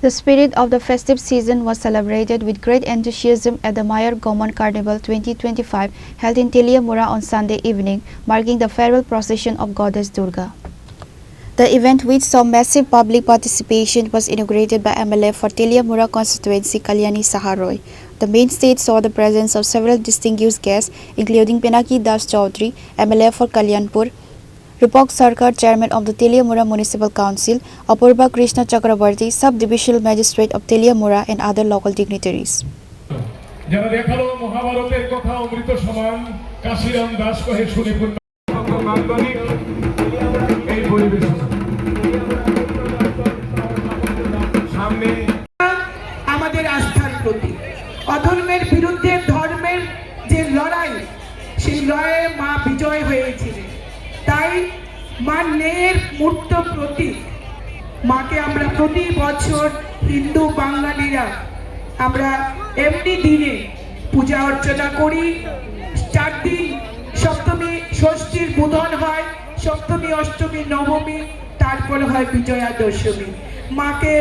The spirit of the festive season was celebrated with great enthusiasm at the Mayer Gomon Carnival 2025 held in Teliamura on Sunday evening, marking the farewell procession of Goddess Durga. The event, which saw massive public participation, was inaugurated by MLA for Teliamura constituency Kalyani Saharoy. The main stage saw the presence of several distinguished guests, including Pinaki Das Chaudhary, MLA for Kalyanpur, Rupak Sarkar, Chairman of the Teliamura Municipal Council, Apurba Krishna Chakrabarti, Sub-Divisional Magistrate of Teliamura, and other local dignitaries. যারা দেখালো মহাভারতের কথা অমৃত সমান কাশীরাম দাস কহে শুনে পূর্ণ নান্দনিক এই পরিবেশ সামনে আমাদের আস্থার প্রতীক অধর্মের বিরুদ্ধে ধর্মের যে লড়াই সেই লড়াইয়ে মা বিজয় হয়েছিলেন তাই মা ন্যায়ের মূর্ত প্রতীক মাকে আমরা প্রতি বছর হিন্দু বাঙালিরা আমরা এমনি দিনে পূজা অর্চনা করি 4 দিন সপ্তমী ষষ্ঠীর বোধন হয় সপ্তমী অষ্টমী নবমী তারপর হয় বিজয়া দশমী মাকে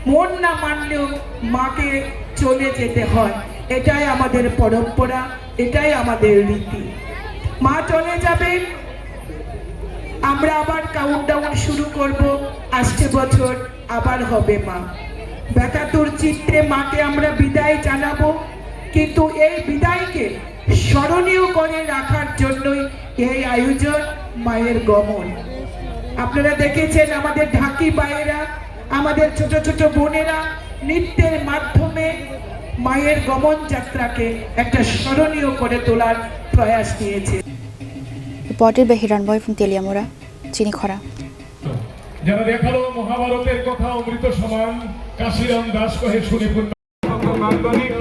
মন না মানলেও মাকে চলে যেতে হয় এটাই আমাদের পরম্পরা এটাই আমাদের রীতি মা চলে যাবেন আমরা আবার কাউন্টডাউন শুরু করব আসছে বছর আবার হবে মা বেকাতুর চিত্রে মাকে আমরা বিদায় জানাবো কিন্তু এই বিদায়কে স্মরণীয় করে রাখার জন্যই এই আয়োজন মায়ের গমন আপনারা দেখেছেন আমাদের ঢাকি বাইরা আমাদের ছোট ছোট বোনেরা নৃত্যের মাধ্যমে মায়ের গমন যাত্রাকে একটা স্মরণীয় করে তোলার প্রয়াস নিয়েছে Reported by Hiranboy from Teliamura, Chinikhara. যারা দেখালো মহাভারতের কথা অমৃত সমান কাশীরাম দাস কহে শুনে পূর্ণ নান্দনিক